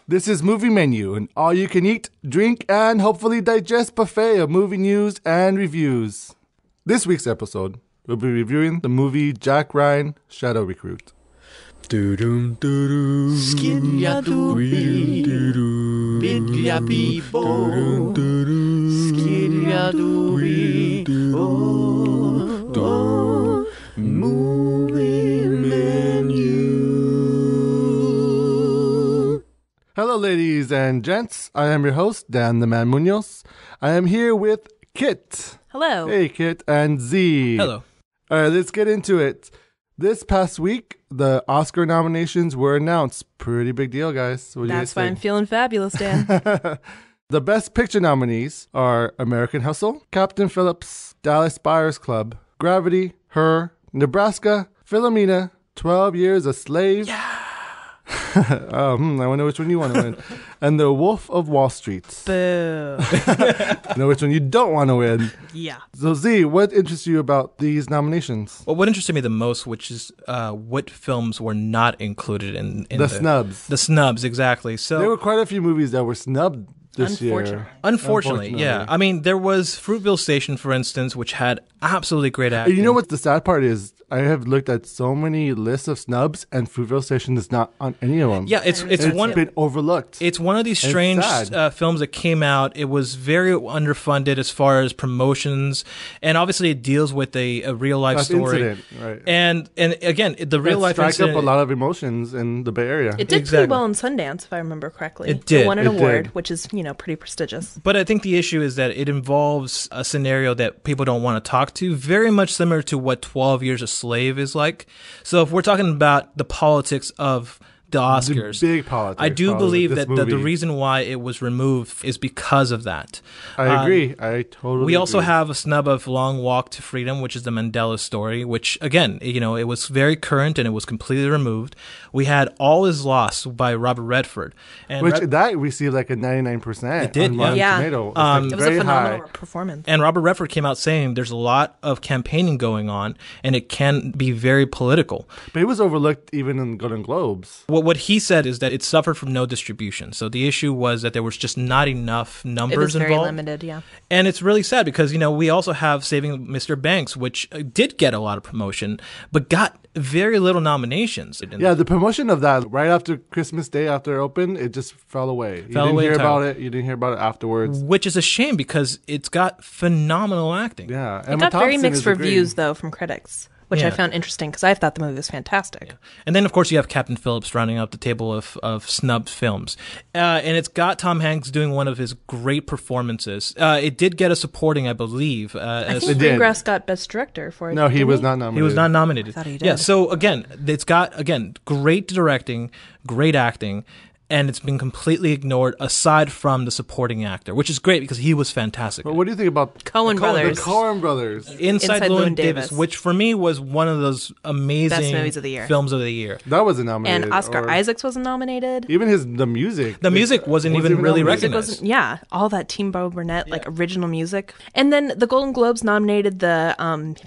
This is Movie Menu, an all-you-can-eat, drink, and hopefully digest buffet of movie news and reviews. This week's episode, we'll be reviewing the movie Jack Ryan, Shadow Recruit. Doo-doo, doo-doo. Skidya-doo-bee. Bidya-bee-bo. Skidya-doo-bee. Oh, oh, movie menu. Hello, ladies and gents. I am your host, Dan the Man Munoz. I am here with Kit. Hello. Hey, Kit, and Z. Hello. All right, let's get into it. This past week, the Oscar nominations were announced. Pretty big deal, guys. What do you That's guys why I'm think? feeling fabulous, Dan. The Best Picture nominees are American Hustle, Captain Phillips, Dallas Buyers Club, Gravity, Her, Nebraska, Philomena, 12 Years a Slave. Yeah. I wonder which one you want to win. And The Wolf of Wall Street. Boo. I know which one you don't want to win. Yeah. So Z, what interests you about these nominations? Well, what interested me the most, which is what films were not included in The snubs. The snubs, exactly. So There were quite a few movies that were snubbed this year. Unfortunately, yeah. I mean, there was Fruitvale Station, for instance, which had absolutely great acting. You know what the sad part is? I have looked at so many lists of snubs, and Fruitvale Station is not on any of them. Yeah, it's one. been overlooked. It's one of these It's strange sad. films that came out. It was very underfunded as far as promotions, and obviously it deals with a real life story. Incident, right? And again, the real life strike incident. up a lot of emotions in the Bay Area. It did Exactly. pretty well in Sundance, if I remember correctly. It did. It won an It award, did. which is, pretty prestigious. But I think the issue is that it involves a scenario that people don't want to talk to, very much similar to what 12 Years a Slave is like. So if we're talking about the politics of the Oscars, big politics. I do probably, believe with that this the movie. reason why it was removed is because of that. I agree. I totally We also agree. have a snub of Long Walk to Freedom, which is the Mandela story, which, again, it was very current and it was completely removed. We had All Is Lost by Robert Redford. And that received like a 99%. It did, on Rotten yeah. Tomato. It's Um, like It was very a phenomenal high. performance. And Robert Redford came out saying there's a lot of campaigning going on and it can be very political. But it was overlooked even in Golden Globes. What he said is that it suffered from no distribution. So the issue was that there was just not enough numbers It was very involved. limited, yeah. And it's really sad because, we also have Saving Mr. Banks, which did get a lot of promotion, but got very little nominations. Yeah, the promotion of that right after Christmas Day, after it opened, it just fell away. You didn't hear about it. You didn't hear about it afterwards. Which is a shame because it's got phenomenal acting. Yeah, It got very mixed reviews, though. though, from critics, which I Yeah. found interesting because I thought the movie was fantastic. And then, of course, you have Captain Phillips rounding up the table of snubbed films. And it's got Tom Hanks doing one of his great performances. It did get a supporting, I believe. I It think did. Greengrass got Best Director for it. No, he didn't was not nominated. He was not nominated. I thought he Yeah, did. so again, it's got, great directing, great acting, and it's been completely ignored aside from the supporting actor, which is great because he was fantastic. But what do you think about Coen the Brothers. Coen Brothers? Inside Llewyn Davis, which for me was one of those amazing Best movies of the year. films of the year. That wasn't nominated. And Oscar or Isaacs wasn't nominated. Even the music. The music wasn't even really nominated. recognized. All that Team Bo Burnett, original music. And then the Golden Globes nominated the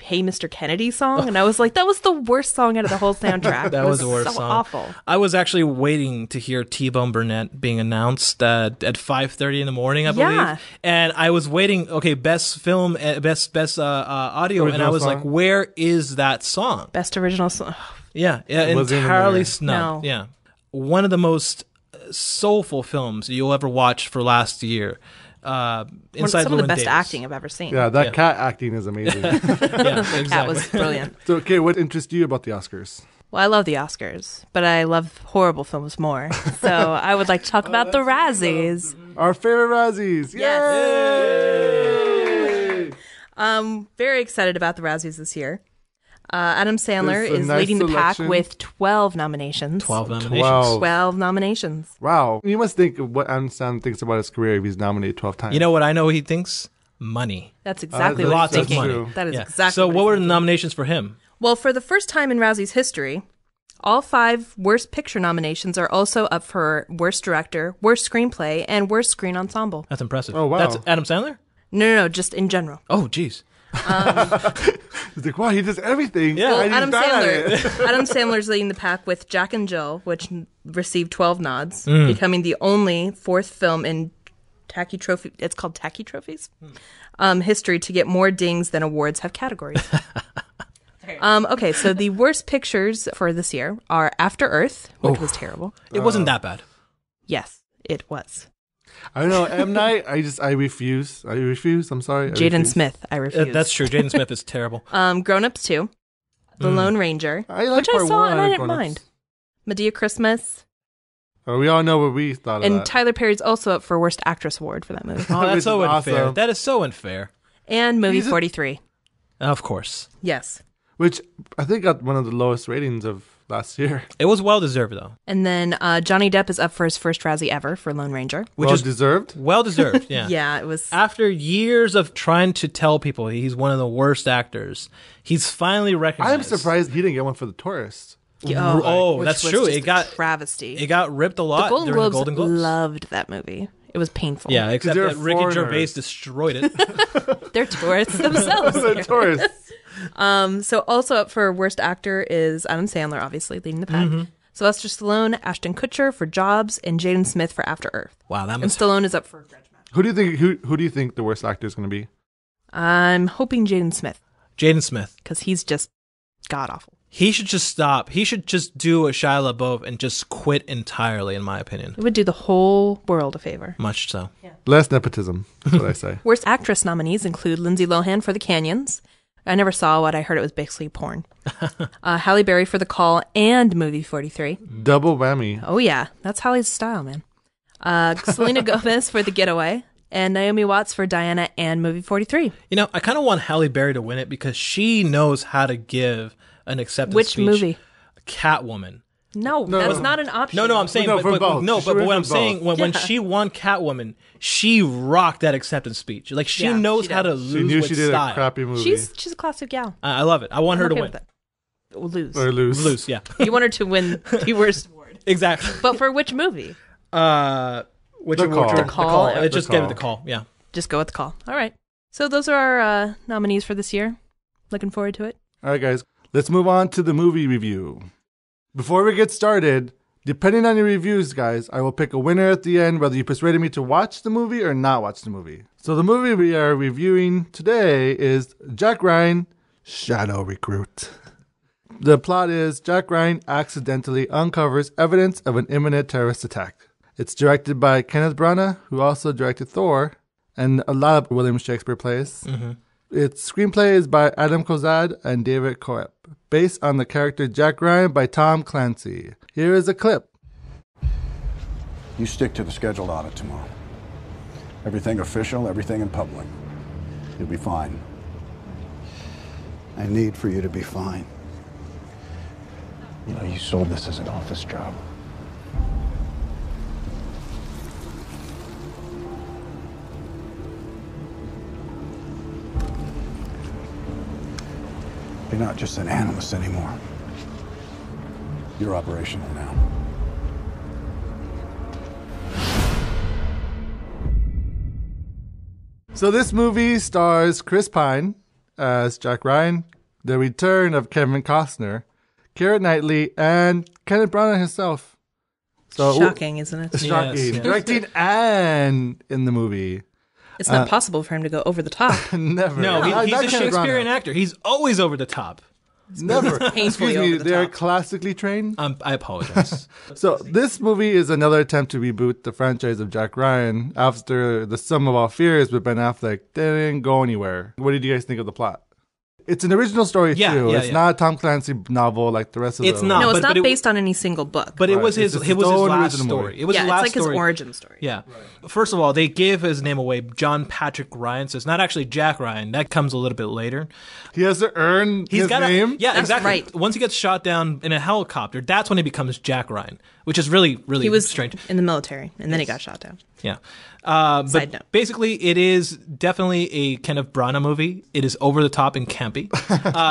Hey Mr. Kennedy song, and I was like, that was the worst song out of the whole soundtrack. That It was the worst so song. awful. I was actually waiting to hear T-Bone Burnett being announced at 5:30 in the morning, I believe. Yeah. And I was waiting, best film, best audio, and I Original was song? like, where is that song? Best original song. Yeah, wasn't even entirely there. snubbed. No. Yeah. One of the most soulful films you'll ever watch for last year. Inside Some of the Llewyn best Davis. acting I've ever seen. Yeah, that Yeah. cat acting is amazing. Yeah, exactly. That was brilliant. So, okay, what interests you about the Oscars? Well, I love the Oscars, but I love horrible films more. So I would like to talk about the Razzies. Our favorite Razzies. Yay! Very excited about the Razzies this year. Adam Sandler There's a is nice leading the pack selection. with 12 nominations. 12 nominations. 12. 12 nominations. Wow. You must think of what Adam Sandler thinks about his career if he's nominated 12 times. You know what I know he thinks? Money. That's exactly what Lots he's of thinking. money. That is Yeah. exactly So what what he's were the thinking. nominations for him? Well, for the first time in Razzies history, all 5 Worst Picture nominations are also up for Worst Director, Worst Screenplay, and Worst Screen Ensemble. That's impressive. Oh, wow. That's Adam Sandler? No, just in general. Oh, geez. He's like, wow, he does everything. Yeah. and he's Adam bad at it. Sandler. Adam Sandler's leading the pack with Jack and Jill, which received 12 nods, becoming the only fourth film in Tacky Trophy. It's called Tacky Trophies. History to get more dings than awards have categories. Okay, so the worst pictures for this year are After Earth, which was terrible. It wasn't that bad. Yes, it was. I don't know, M. Night, I refuse. I'm sorry. Jaden Smith, I refuse. That's true. Jaden Smith is terrible. Grown Ups 2, The Lone Ranger, I like which I part saw one. and I I like didn't Grown Ups. mind. Medea Christmas, We all know what we thought of and that. Tyler Perry's also up for Worst Actress Award for that movie. Oh, Which that's is so unfair. awesome. That is so unfair. And movie He's a- 43. Of course. Yes. Which I think got one of the lowest ratings of last year. It was well deserved, though. And then Johnny Depp is up for his first Razzie ever for Lone Ranger. Which Well is deserved. well deserved, yeah. Yeah, it was. After years of trying to tell people he's one of the worst actors, he's finally recognized. I'm surprised he didn't get one for The Tourist. Oh, which that's was true. just It got a travesty. It got ripped a lot the Golden during Globes, the Golden Globes. loved that movie. It was painful. Yeah, except they're that Ricky foreigners. Gervais destroyed it. They're tourists themselves. The Tourist. So also up for worst actor is Adam Sandler, obviously leading the pack. Sylvester Stallone, Ashton Kutcher for Jobs, and Jaden Smith for After Earth. Wow, that And must Stallone is up for Grudge Match. Who do you think the worst actor is going to be? I'm hoping Jaden Smith Jaden Smith. because he's just god awful. He should just stop. He should just do a Shia LaBeouf and just quit entirely, in my opinion. It would do the whole world a favor. Much so. Less nepotism. That's what I say. Worst actress nominees include Lindsay Lohan for The Canyons. I never saw what I heard. It was basically porn. Halle Berry for The Call and Movie 43. Double whammy. Oh yeah, that's Holly's style, man. Selena Gomez for The Getaway, and Naomi Watts for Diana and Movie 43. You know, I kind of want Halle Berry to win it because she knows how to give an acceptance Which speech. movie? Catwoman. No, that's not an option. No, I'm saying, No, but, from both. no, She but went what I'm from saying, both. when she won Catwoman, she rocked that acceptance speech. Like, she Yeah, knows she how to did. lose She knew with she did style. a crappy movie. She's a classic gal. I love it. I want her I'm to okay win. with it. We'll lose. or lose. Lose, yeah. You want her to win the worst award. Exactly. But for which movie? Which The award? Call. The The Call. Let's just The give Call. it the call. Yeah. Just go with The Call. All right. So those are our nominees for this year. Looking forward to it. All right, guys. Let's move on to the movie review. Before we get started, depending on your reviews, guys, I will pick a winner at the end, whether you persuaded me to watch the movie or not watch the movie. So the movie we are reviewing today is Jack Ryan, Shadow Recruit. The plot is Jack Ryan accidentally uncovers evidence of an imminent terrorist attack. It's directed by Kenneth Branagh, who also directed Thor, and a lot of William Shakespeare plays. Its screenplay is by Adam Kozad and David Koepp, based on the character Jack Ryan by Tom Clancy. Here is a clip. You stick to the scheduled audit tomorrow. Everything official, everything in public. You'll be fine. I need for you to be fine. You know, you sold this as an office job. You're not just an analyst anymore. You're operational now. So this movie stars Chris Pine as Jack Ryan, the return of Kevin Costner, Keira Knightley, and Kenneth Branagh himself. So Shocking, isn't it? Shocking. Yes, yes. Directing and in the movie. It's not possible for him to go over the top. Never. No, Not he's a Kenneth Shakespearean Branagh. actor. He's always over the top. Never. Painfully Excuse me, over the they're top. classically trained. I apologize. So this movie is another attempt to reboot the franchise of Jack Ryan after The Sum of All Fears with Ben Affleck didn't go anywhere. What did you guys think of the plot? It's an original story Yeah, too. yeah, It's yeah. not a Tom Clancy novel like the rest of It's the not. No, it's but not it- based on any single book. But it Right. was It's his. his It was his own last original story. movie. It was yeah, his it's last like story. his origin story. Yeah. First of all, they gave his name away, John Patrick Ryan. So it's not actually Jack Ryan. That comes a little bit later. He has to earn He's his got name. Yeah, That's exactly. right. Once he gets shot down in a helicopter, that's when he becomes Jack Ryan, which is really, really He was strange. in the military, and then he got shot down. Yeah. Side But note. basically, it is definitely a Kenneth Branagh movie. It is over the top and campy.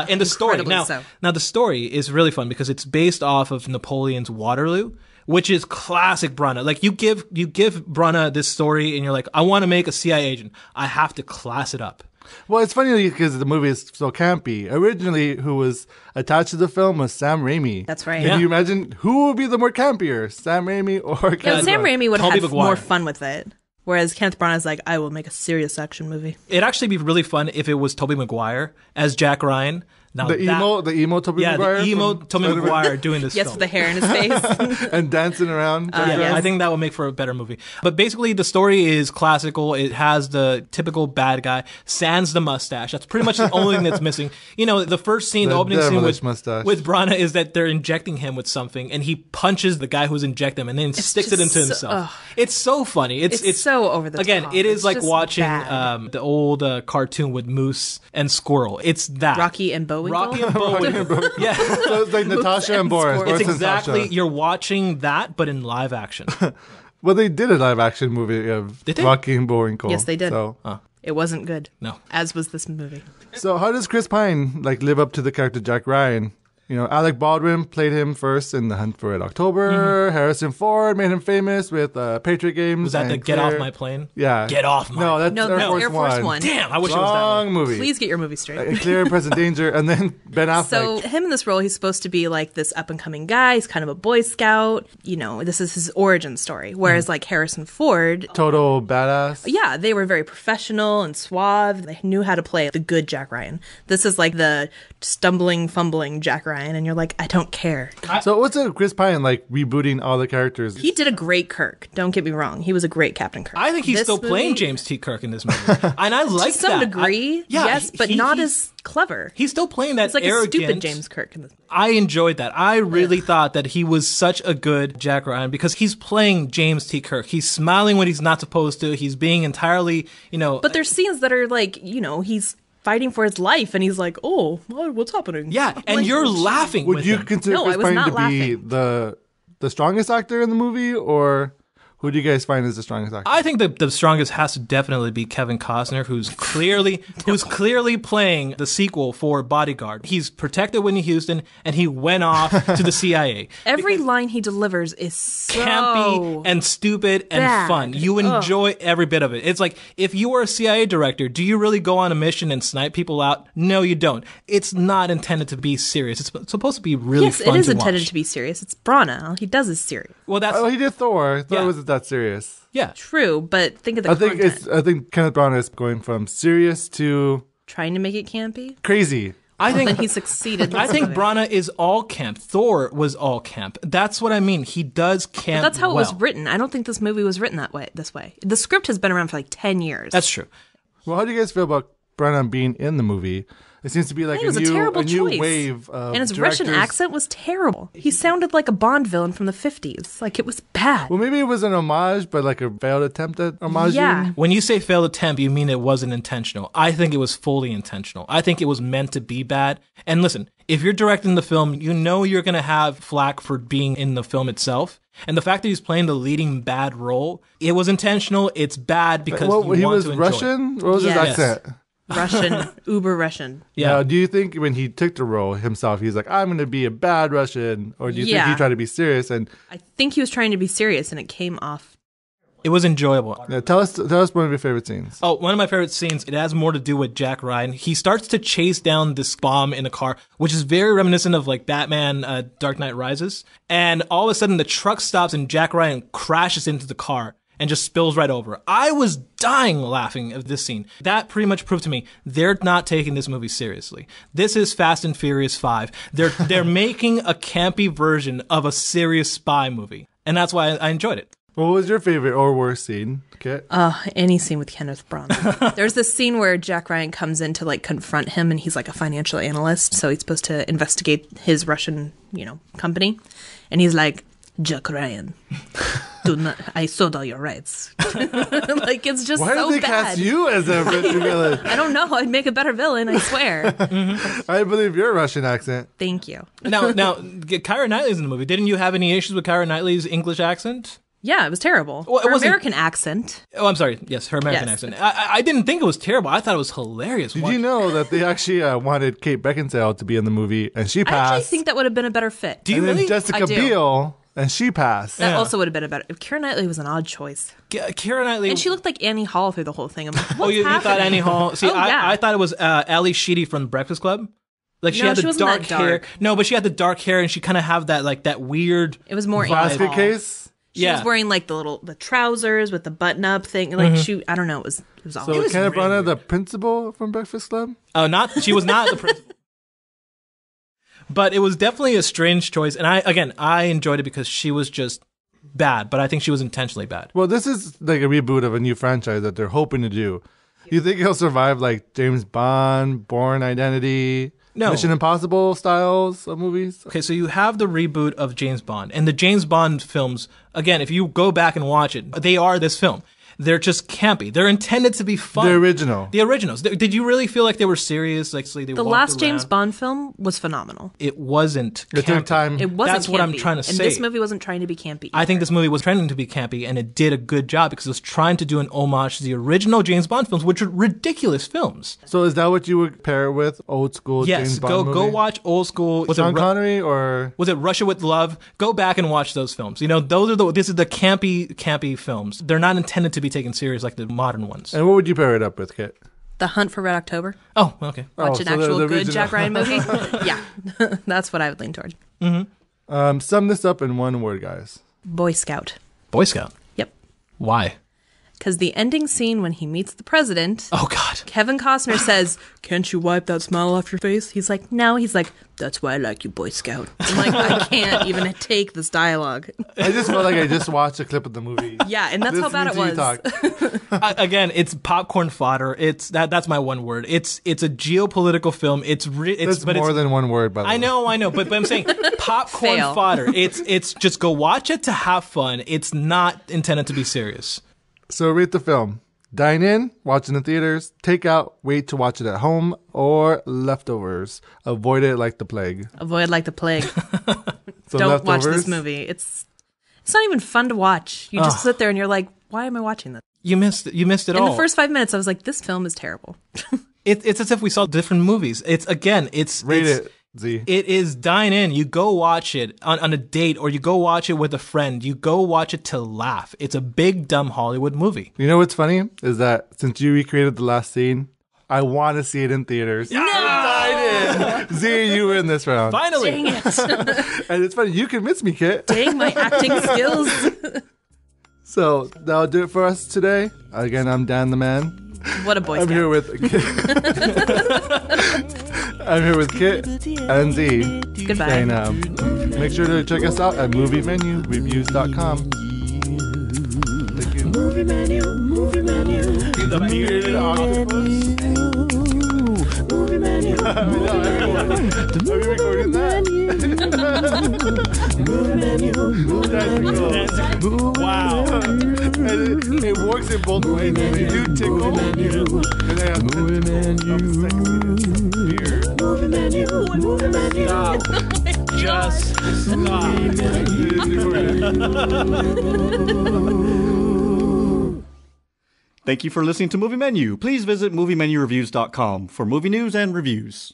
And the story Incredibly so. now the story is really fun because it's based off of Napoleon's Waterloo, which is classic Branagh. Like you give Branagh this story, and you're like, I want to make a CIA agent. I have to class it up. Well, it's funny because the movie is so campy. Originally, who was attached to the film was Sam Raimi. That's right. Can you imagine who would be the more campier, Sam Raimi or Kenneth Yeah, Sam Branagh? Raimi would Tobey have Maguire. more fun with it. Whereas Kenneth Branagh's like, I will make a serious action movie. It'd actually be really fun if it was Tobey Maguire as Jack Ryan. Now The emo Tobey yeah, Maguire the emo from Tobey Spider-Man? Maguire doing this Yes, film. with the hair in his face. and dancing around. Yeah, yes. I think that would make for a better movie. But basically, the story is classical. It has the typical bad guy, sans the mustache. That's pretty much the only thing that's missing. You know, the first scene, the opening scene devilish mustache. with Branagh is that they're injecting him with something, and he punches the guy who's injecting him, and then sticks it just into so- himself. It's so funny. It's so over the again, top. it is It's like just watching bad. the old cartoon with Moose and Squirrel. It's that. Rocky and Bullwinkle. Rocky and Bullwinkle. Yeah. So it's like Natasha and Boris. Squirrel. Boris It's and exactly, Natasha. you're watching that, but in live action. Well, they did a live action movie of Did they? Rocky and Bullwinkle. Yes, they did. So, It wasn't good. No. As was this movie. so how does Chris Pine like live up to the character Jack Ryan? You know, Alec Baldwin played him first in The Hunt for Red October. Harrison Ford made him famous with Patriot Games. Was that the and Get Off Claire- My Plane? Yeah. Get Off my No, that's No, Air, no, Force Air Force One. One. Damn, I wish it was that Long one. movie. Please get your movie straight. And Clear and Present Danger. And then Ben Affleck. So him in this role, he's supposed to be like this up and coming guy. He's kind of a Boy Scout. You know, this is his origin story. Whereas like Harrison Ford, Total badass. yeah, they were very professional and suave. They knew how to play the good Jack Ryan. This is like the stumbling, fumbling Jack Ryan, and you're like, I don't care. So what's it, Chris Pine like rebooting all the characters? He did a great Kirk. Don't get me wrong. He was a great Captain Kirk. I think he's This still playing movie, James T. Kirk in this movie. And I like to some that. degree. Yes, but not as clever. He's still playing that It's like arrogant. a stupid James Kirk in this movie. I enjoyed that. I really thought that he was such a good Jack Ryan because he's playing James T. Kirk. He's smiling when he's not supposed to. He's being entirely, But there's scenes that are like, he's fighting for his life, and he's like, "Oh, what's happening?" yeah, and Like, you're laughing Would with you him. consider No, Chris I was Pine not to be laughing. the strongest actor in the movie, or who do you guys find is the strongest actor? I think the strongest has to definitely be Kevin Costner, who's clearly playing the sequel for Bodyguard. He's protected Whitney Houston, and he went off to the CIA. Every line he delivers is so Campy and stupid and bad. fun. You enjoy every bit of it. It's like, if you were a CIA director, do you really go on a mission and snipe people out? No, you don't. It's not intended to be serious. It's supposed to be really Yes, fun it is to intended watch. to be serious. It's Branagh. All he does is serious. Well, that's Oh, he did Thor. Thor Yeah. wasn't that serious. yeah. True, but think of the I think content. I think Kenneth Branagh is going from serious to Trying to make it campy. crazy. I Then think he succeeded. in I this think movie. Branagh is all camp. Thor was all camp. That's what I mean. He does camp. That's how it was well. written. I don't think this movie was written this way. The script has been around for like 10 years. That's true. Well, how do you guys feel about Branagh being in the movie? It seems to be like It was a a new terrible choice. wave of And his Russian directors. accent was terrible. He sounded like a Bond villain from the 50s. Like, it was bad. Well, maybe it was an homage, but like a failed attempt at homage. Yeah. When you say failed attempt, you mean it wasn't intentional. I think it was fully intentional. I think it was meant to be bad. And listen, if you're directing the film, you know you're going to have flack for being in the film itself. And the fact that he's playing the leading bad role, it was intentional. It's bad because Well, you he want was to enjoy it. Russian. What was his Yes. accent? Russian, uber Russian. Yeah. Now, do you think when he took the role himself, he's like, I'm going to be a bad Russian? Or do you think Yeah. he tried to be serious? And I think he was trying to be serious, and it came off. It was enjoyable. tell us one of your favorite scenes. Oh, one of my favorite scenes, it has more to do with Jack Ryan. He starts to chase down this bomb in a car, which is very reminiscent of like Batman Dark Knight Rises. And all of a sudden the truck stops and Jack Ryan crashes into the car and just spills right over. I was dying laughing at this scene. That pretty much proved to me they're not taking this movie seriously. This is Fast and Furious 5. They're making a campy version of a serious spy movie. And that's why I enjoyed it. What was your favorite or worst scene? Okay. Any scene with Kenneth Branagh. There's this scene where Jack Ryan comes in to like confront him, and he's like a financial analyst, so he's supposed to investigate his Russian, company, and he's like, Jack Ryan, I sold all your rights. Like, it's just Why so did they bad. cast you as a Russian villain? I don't know. I'd make a better villain, I swear. I believe your Russian accent. Thank you. Now, Keira Knightley's in the movie. Didn't you have any issues with Keira Knightley's English accent? Yeah, it was terrible. Well, it Her wasn't- American accent. Oh, I'm sorry. Yes, her American Yes. accent. I didn't think it was terrible. I thought it was hilarious. Did you know that they actually wanted Kate Beckinsale to be in the movie, and she I passed? actually think that would have been a better fit. Do you and then really? Jessica I do. Biel and she passed. That Yeah. also would have been better. Keira Knightley was an odd choice. Keira Knightley. And she looked like Annie Hall through the whole thing. I'm like, Oh, you thought happening? Annie Hall? See, Oh, yeah. I thought it was Ali Sheedy from Breakfast Club. Like she No, had she the wasn't dark that hair. dark. No, but she had the dark hair, and she kind of have that like that weird. It was more Annie Basket Hall. case. She was wearing like the trousers with the button up thing. Like I don't know. It was awful. So was Kenneth really Branagh, the principal from Breakfast Club. Oh, she was not the principal. But it was definitely a strange choice, and I enjoyed it because she was just bad, but I think she was intentionally bad. Well, this is like a reboot of a new franchise that they're hoping to do. You think he'll survive like James Bond, Bourne Identity, No. Mission Impossible styles of movies? Okay, so you have the reboot of James Bond, and the James Bond films, again, if you go back and watch it, they are this film. They're just campy. They're intended to be fun. The original. The originals. Did you really feel like they were serious? Like they The walked last around? James Bond film was phenomenal. It wasn't. It took campy. time. It wasn't. That's what I'm campy. trying to And say. this movie wasn't trying to be campy. I think this movie was trending to be campy, and it did a good job because it was trying to do an homage to the original James Bond films, which are ridiculous films. So is that what you would pair it with? Old school Yes, James Bond movie? go watch old school. Was Sean it Connery or Was it Russia with Love? Go back and watch those films. You know, this is the campy films. They're not intended to be taken serious like the modern ones. and what would you pair it up with, Kit? The Hunt for Red October. Oh, okay. Watch an so the actual good original. Jack Ryan movie. Yeah, that's what I would lean toward. Sum this up in one word, guys. Boy Scout. Boy Scout. Yep. Why? Because the ending scene when he meets the president, Oh God. Kevin Costner says, "Can't you wipe that smile off your face?" He's like, "No." He's like, "That's why I like you, Boy Scout." I'm like, I can't even take this dialogue. I just felt like I just watched a clip of the movie. Yeah, and that's how bad it was. Again, it's popcorn fodder. It's that's my one word. It's a geopolitical film. It's That's but more it's, than one word, by the way. I know, but I'm saying popcorn Fail. fodder. It's just go watch it to have fun. It's not intended to be serious. So rate the film. Dine in, watch in the theaters. Take out, wait to watch it at home. Or leftovers. Avoid it like the plague. Avoid like the plague. So Don't watch Leftovers? this movie. It's not even fun to watch. You just sit there and you're like, why am I watching this? You missed it. You missed it In all. the first 5 minutes, I was like, this film is terrible. It's as if we saw different movies. It's Rate it, Z. It is dine in. You go watch it on a date, or you go watch it with a friend. You go watch it to laugh. It's a big, dumb Hollywood movie. You know what's funny? Is that since you recreated the last scene, I want to see it in theaters. No! Dine in! Z, you win this round. Finally. Dang it. And it's funny, you convinced me, Kit. Dang my acting skills. So that'll do it for us today. Again, I'm Dan the Man. What a Boy I'm Scout. here with I'm here with Kit and Z. Goodbye. And make sure to check us out at moviemenureviews.com. Thank you. Movie menu, movie menu. The bearded octopus. Movie menu. Are we recording that? Movie menu. That's cool. Wow. And it works in both ways. They do tickle. And they have Movie menu. beard. Movie menu. Movie menu. Stop. Just stop. Thank you for listening to Movie Menu. Please visit moviemenureviews.com for movie news and reviews.